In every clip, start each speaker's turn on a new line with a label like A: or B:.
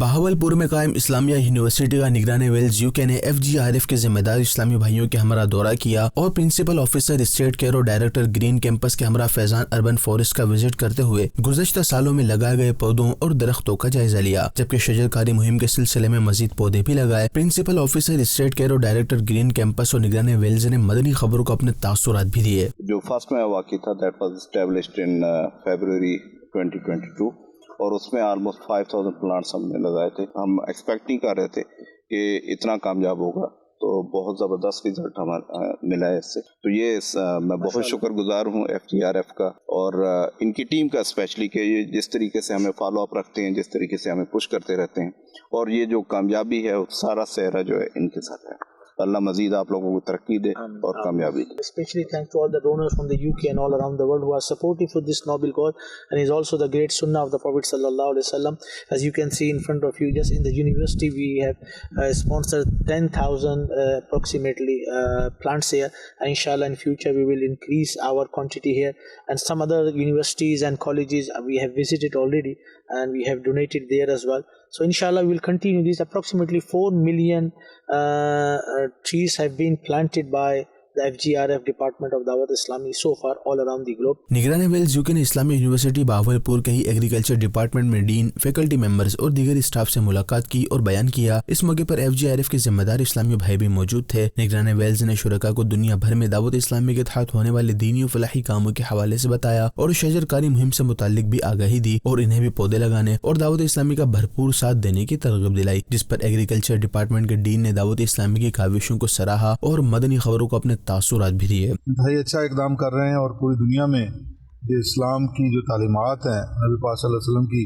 A: بہاولپور میں قائم اسلامیہ یونیورسٹی کا نگران ویلز یو کے نے FGRF کے ذمہ دار اسلامی بھائیوں کے ہمراہ دورہ کیا اور پرنسپل آفیسر اسٹیٹ کیئر اور ڈائریکٹر گرین کیمپس کے ہمراہ فیضان اربن فارسٹ کا وزٹ کرتے ہوئے گزشتہ سالوں میں لگائے گئے پودوں اور درختوں کا جائزہ لیا، جبکہ شجرکاری مہم کے سلسلے میں مزید پودے بھی لگائے۔ پرنسپل آفیسر اسٹیٹ کیئر اور ڈائریکٹر گرین کیمپس اور نگران ویلز نے مدنی خبروں کو اپنے تاثرات بھی دیے۔
B: جو فرسٹ میں واقع تھا that was established in February 2022 اور اس میں آلموسٹ 5000 پلانٹس ہم نے لگائے تھے۔ ہم ایکسپیکٹ نہیں کر رہے تھے کہ اتنا کامیاب ہوگا، تو بہت زبردست رزلٹ ہمارا ملا ہے اس سے۔ تو یہ میں بہت شکر گزار ہوں FGRF کا اور ان کی ٹیم کا اسپیشلی، کہ یہ جس طریقے سے ہمیں فالو اپ رکھتے ہیں، جس طریقے سے ہمیں پش کرتے رہتے ہیں، اور یہ جو کامیابی ہے سارا سہرا جو ہے ان کے ساتھ ہے۔ اللہ مزید آپ لوگوں کو ترقی دے اور کامیابی دے۔
C: Especially thanks to all the donors from the UK and all around the world who are supportive for this noble cause, and is also the great sunnah of the Prophet sallallahu alaihi wasallam. As you can see in front of you, just in the university we have sponsored 10,000 approximately plants here, and inshallah in future we will increase our quantity here, and some other universities and colleges we have visited already and we have donated there as well. So inshallah we will continue this. Approximately 4 million trees have been planted by the FGRF Department of Dawat Islami so far all around the globe.
A: نگران Wales you کے نے اسلامی university Bahawalpur کے ہی agriculture department میں ڈین، faculty members اور دیگر staff سے ملاقات کی اور بیان کیا۔ اس موقع پر FGRF کے ذمہ دار اسلامی بھائی بھی موجود تھے۔ نگران ویلز نے شرکاء کو دنیا بھر میں دعوت اسلامی کے تحت ہونے والے دینی و فلاحی کاموں کے حوالے سے بتایا اور شجرکاری مہم سے متعلق بھی آگاہی دی اور انہیں بھی پودے لگانے اور دعوت اسلامی کا بھرپور ساتھ دینے کی ترغیب دلائی، جس پر ایگریکلچر ڈپارٹمنٹ کے ڈین نے دعوت اسلامی کی کاوشوں کو سراہا اور مدنی خبروں کو اپنے تاثرات بھی دیے۔
D: بھائی اچھا اقدام کر رہے ہیں، اور پوری دنیا میں جو اسلام کی جو تعلیمات ہیں، نبی پاک صلی اللہ علیہ وسلم کی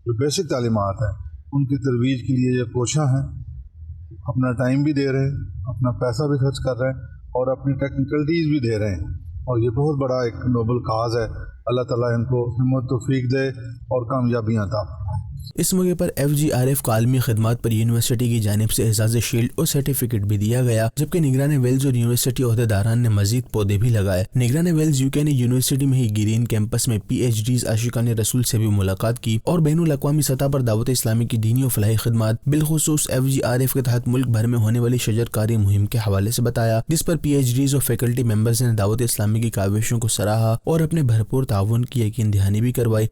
D: جو بیسک تعلیمات ہیں، ان کی ترویج کے لیے یہ کوشاں ہیں، اپنا ٹائم بھی دے رہے ہیں، اپنا پیسہ بھی خرچ کر رہے ہیں اور اپنی ٹیکنیکلٹیز بھی دے رہے ہیں، اور یہ بہت بڑا ایک نوبل کاز ہے۔ اللہ تعالیٰ ان کو ہمت توفیق دے اور کامیابیاں عطا فرمائے۔
A: اس موقع پر FGRF کو عالمی خدمات پر یونیورسٹی کی جانب سے اعزاز شیلڈ اور سرٹیفکیٹ بھی دیا گیا، جبکہ نگران ویلز اور یونیورسٹی عہدیداران نے مزید پودے بھی لگائے۔ نگران ویلز یو کے نے یونیورسٹی میں ہی گرین کیمپس میں PhDs عاشقان رسول سے بھی ملاقات کی اور بین الاقوامی سطح پر دعوت اسلامی کی دینی و فلاحی خدمات، بالخصوص FGRF کے تحت ملک بھر میں ہونے والی شجرکاری مہم کے حوالے سے بتایا، جس پر PhDs اور فیکلٹی ممبرز نے دعوت اسلامی کی کاوشوں کو سراہا اور اپنے بھرپور تعاون کی یقین دہانی بھی کروائی۔